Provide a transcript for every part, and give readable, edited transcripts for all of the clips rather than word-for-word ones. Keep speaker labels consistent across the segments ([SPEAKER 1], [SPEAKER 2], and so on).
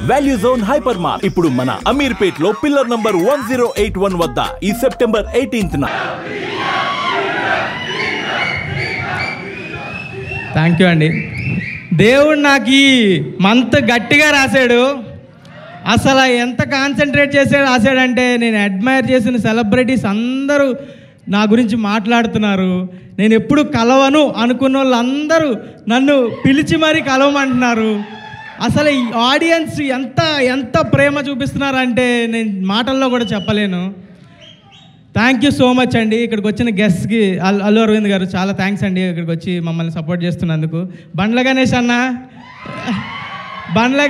[SPEAKER 1] Value zone hyper mart ఇప్పుడు మన అమీర్పేట్ లో పిల్లర్ నంబర్ 1081 వద్ద ఈ సెప్టెంబర్ 18న.
[SPEAKER 2] థ్యాంక్ యూ అండి. దేవుడు నాకు ఈ మంత్ గట్టిగా రాశాడు. అసలు ఎంత కాన్సన్ట్రేట్ చేసి రాశాడంటే, నేను అడ్మైర్ చేసిన సెలబ్రిటీస్ అందరూ నా గురించి మాట్లాడుతున్నారు. నేను ఎప్పుడు కలవను అనుకున్న వాళ్ళందరూ నన్ను పిలిచి మరీ కలవమంటున్నారు. అసలు ఈ ఆడియన్స్ ఎంత ఎంత ప్రేమ చూపిస్తున్నారంటే నేను మాటల్లో కూడా చెప్పలేను. థ్యాంక్ యూ సో మచ్ అండి. ఇక్కడికి వచ్చిన గెస్ట్కి అల్లు అరవింద్ గారు చాలా థ్యాంక్స్ అండి, ఇక్కడికి వచ్చి మమ్మల్ని సపోర్ట్ చేస్తున్నందుకు. బండ్ల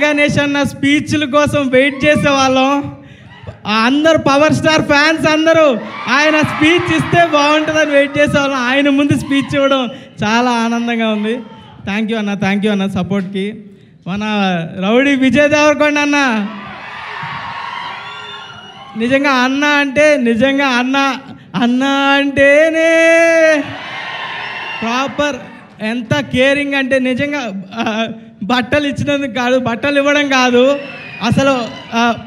[SPEAKER 2] గణేష్ అన్న స్పీచ్ల కోసం వెయిట్ చేసేవాళ్ళం. అందరు పవర్ స్టార్ ఫ్యాన్స్ అందరూ ఆయన స్పీచ్ ఇస్తే బాగుంటుందని వెయిట్ చేసేవాళ్ళం. ఆయన ముందు స్పీచ్ ఇవ్వడం చాలా ఆనందంగా ఉంది. థ్యాంక్ యూ అన్న సపోర్ట్కి. మన రౌడీ విజయ్ దేవరకొండ అన్న నిజంగా అన్న అంటేనే ప్రాపర్ ఎంత కేరింగ్ అంటే నిజంగా బట్టలు ఇచ్చినందుకు కాదు, బట్టలు ఇవ్వడం కాదు, అసలు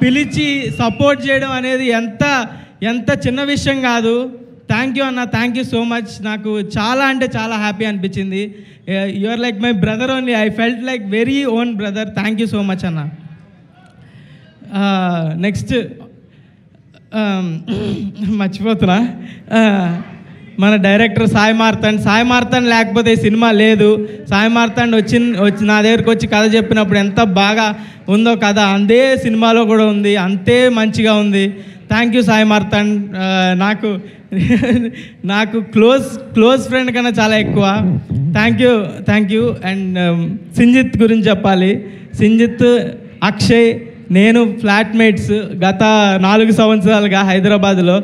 [SPEAKER 2] పిలిచి సపోర్ట్ చేయడం అనేది ఎంత చిన్న విషయం కాదు. థ్యాంక్ యూ అన్న, థ్యాంక్ యూ సో మచ్. నాకు చాలా అంటే చాలా హ్యాపీ అనిపించింది. You are like my brother only. I felt like very own brother. Thank you so much అన్న. నెక్స్ట్ మర్చిపోతున్నా, మన డైరెక్టర్ సాయి మార్తాండ్ లేకపోతే ఈ సినిమా లేదు. సాయి మార్తాండ్ వచ్చి నా దగ్గరికి వచ్చి కథ చెప్పినప్పుడు ఎంత బాగా ఉందో కథ, అదే సినిమాలో కూడా ఉంది, అంతే మంచిగా ఉంది. Thank you Sai Marthand. నాకు క్లోజ్ ఫ్రెండ్ కన్నా చాలా ఎక్కువ. Thank you. అండ్ సింజిత్ గురించి చెప్పాలి. సింజిత్, అక్షయ్, నేను ఫ్లాట్మేట్స్ గత 4 సంవత్సరాలుగా హైదరాబాద్లో.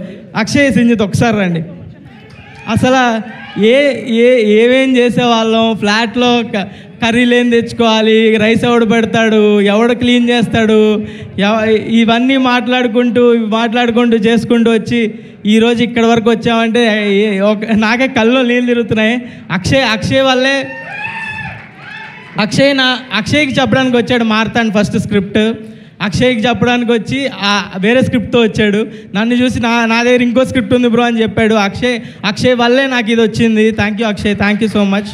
[SPEAKER 2] అక్షయ్, సింజిత్ ఒకసారి రండి. అసలు ఏమేం చేసేవాళ్ళం ఫ్లాట్లో. కర్రీలు ఏం తెచ్చుకోవాలి, రైస్ ఎవడు పెడతాడు, ఎవడు క్లీన్ చేస్తాడు, ఇవన్నీ మాట్లాడుకుంటూ చేసుకుంటూ వచ్చి ఈరోజు ఇక్కడి వరకు వచ్చామంటే నాకే కళ్ళు నీళ్ళు తిరుగుతున్నాయి. అక్షయ్ వల్లే. అక్షయ్కి చెప్పడానికి వచ్చాడు మార్తాండ్ ఫస్ట్ స్క్రిప్ట్. అక్షయ్కి చెప్పడానికి వచ్చి వేరే స్క్రిప్ట్తో వచ్చాడు. నన్ను చూసి నా దగ్గర ఇంకో స్క్రిప్ట్ ఉంది బ్రో అని చెప్పాడు. అక్షయ్ వల్లే నాకు ఇది వచ్చింది. Thank you Akshay, thank you so much.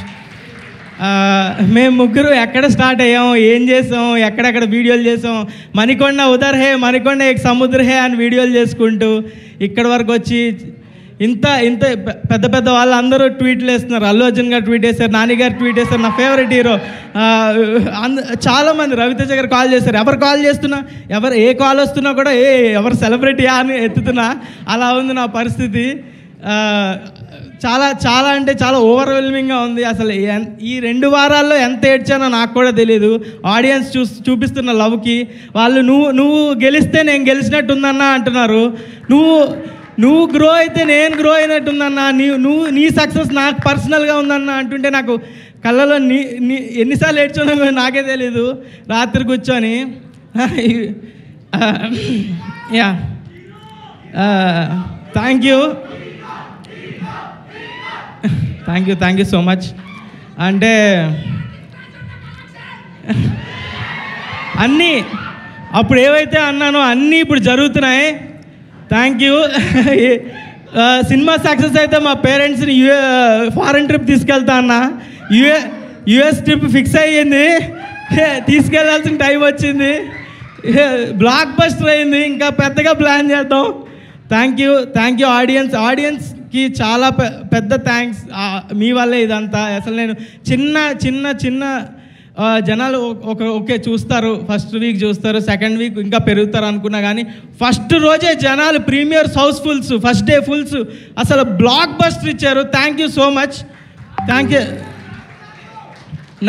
[SPEAKER 2] మేము ముగ్గురు ఎక్కడ స్టార్ట్ అయ్యాం, ఏం చేసాం, ఎక్కడెక్కడ వీడియోలు చేసాం, మణికొండ ఉదర్ హే, మణికొండ ఏక్ సముద్ర హే అని వీడియోలు చేసుకుంటూ ఇక్కడి వరకు వచ్చి ఇంత పెద్ద వాళ్ళందరూ ట్వీట్లు వేస్తున్నారు. అల్లు అర్జున్ గారు ట్వీట్ వేశారు, నాని గారు ట్వీట్ వేశారు, నా ఫేవరెట్ హీరో చాలామంది, రవితేజ గారు కాల్ చేశారు. ఎవరు కాల్ చేస్తున్నా, ఏ కాల్ వస్తున్నా కూడా ఎవరు సెలబ్రిటీయా అని ఎత్తుతున్నా, అలా ఉంది నా పరిస్థితి. చాలా అంటే చాలా ఓవర్వెల్మింగ్గా ఉంది. అసలు ఈ 2 వారాల్లో ఎంత ఏడ్చానో నాకు కూడా తెలియదు. ఆడియన్స్ చూపిస్తున్న లవ్కి వాళ్ళు నువ్వు గెలిస్తే నేను గెలిచినట్టుందన్నా అంటున్నారు. నువ్వు గ్రో అయితే నేను గ్రో అయినట్టుందన్నా, నీ సక్సెస్ నాకు పర్సనల్గా ఉందన్నా అంటుంటే నాకు కళ్ళలో ఎన్నిసార్లు ఏడ్చానో నాకే తెలీదు రాత్రి కూర్చొని. Yeah, thank you so much. అంటే అన్నీ అప్పుడు ఏవైతే అన్నానో అన్నీ ఇప్పుడు జరుగుతున్నాయి. Thank you. సినిమా సక్సెస్ అయితే మా పేరెంట్స్ని ఫారెన్ ట్రిప్ తీసుకెళ్తా అన్న. యుఎస్ ట్రిప్ ఫిక్స్ అయ్యింది, తీసుకెళ్లాల్సిన టైం వచ్చింది. బ్లాక్ బస్టర్ అయింది, ఇంకా పెద్దగా ప్లాన్ చేద్దాం. థ్యాంక్ యూ ఆడియన్స్కి చాలా పెద్ద థ్యాంక్స్. మీ వల్లే ఇదంతా. అసలు నేను చిన్న జనాలు ఓకే చూస్తారు, ఫస్ట్ వీక్ చూస్తారు, సెకండ్ వీక్ ఇంకా పెరుగుతారు అనుకున్నా కానీ ఫస్ట్ రోజే జనాలు premieres housefuls, first day fulls, అసలు బ్లాక్ బస్టర్ ఇచ్చారు. Thank you so much. Thank you.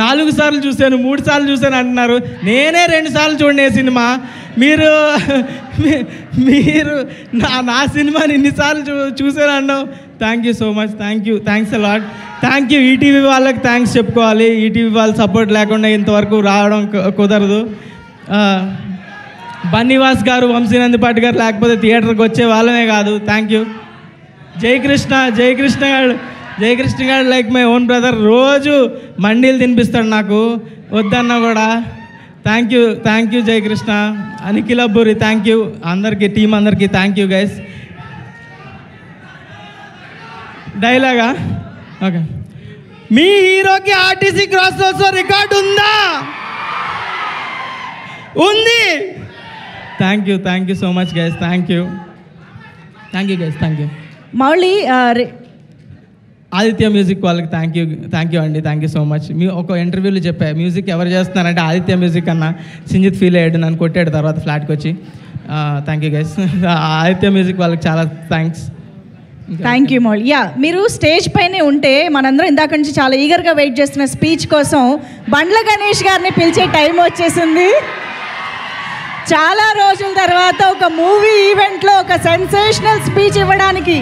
[SPEAKER 2] 4 సార్లు చూశాను, 3 సార్లు చూశాను అంటున్నారు. నేనే 2 సార్లు చూడండి సినిమా. మీరు నా సినిమాని ఇన్నిసార్లు చూశాను అన్నావు. Thank you so much. Thanks a lot. Thank you. ETV వాళ్ళకి థ్యాంక్స్ చెప్పుకోవాలి. ఈటీవీ వాళ్ళ సపోర్ట్ లేకుండా ఇంతవరకు రావడం కుదరదు. బన్నీవాస్ గారు, వంశీనందిపాటి గారు లేకపోతే థియేటర్కి వచ్చే వాళ్ళమే కాదు. Thank you. జయకృష్ణ గారు లైక్ మై ఓన్ బ్రదర్. రోజు మండీలు తినిపిస్తాడు నాకు, వద్దన్నా కూడా. Thank you Jayakrishna, Nikhil Abburi, thank you అందరికీ, టీం అందరికీ థ్యాంక్ యూ గైస్. డైలాగా ఓకే, మీ హీరోకి ఆర్టీసీ క్రాస్ రోడ్స్లో రికార్డు ఉందా? ఉంది. Thank you so much guys, thank you guys, thank you.
[SPEAKER 3] Mouli
[SPEAKER 2] Aditya music వాళ్ళకి థ్యాంక్ యూ అండి, థ్యాంక్ యూ సో మచ్. మీ ఒక ఇంటర్వ్యూలో చెప్పా, మ్యూజిక్ ఎవరు చేస్తున్నారంటే ఆదిత్య మ్యూజిక్ అన్న. సింజిత్ ఫీల్ అయ్యాడు, నన్ను కొట్టాడు తర్వాత ఫ్లాట్కి వచ్చి. Thank you guys, Aditya music వాళ్ళకి చాలా థ్యాంక్స్.
[SPEAKER 3] Thank you Mouli. మీరు స్టేజ్ పైనే ఉంటే మనందరం ఇందాక నుంచి చాలా ఈగర్గా వెయిట్ చేస్తున్న స్పీచ్ కోసం బండ్ల గణేష్ గారిని పిలిచే టైం వచ్చేసింది. చాలా రోజుల తర్వాత ఒక మూవీ ఈవెంట్లో ఒక సెన్సేషనల్ స్పీచ్ ఇవ్వడానికి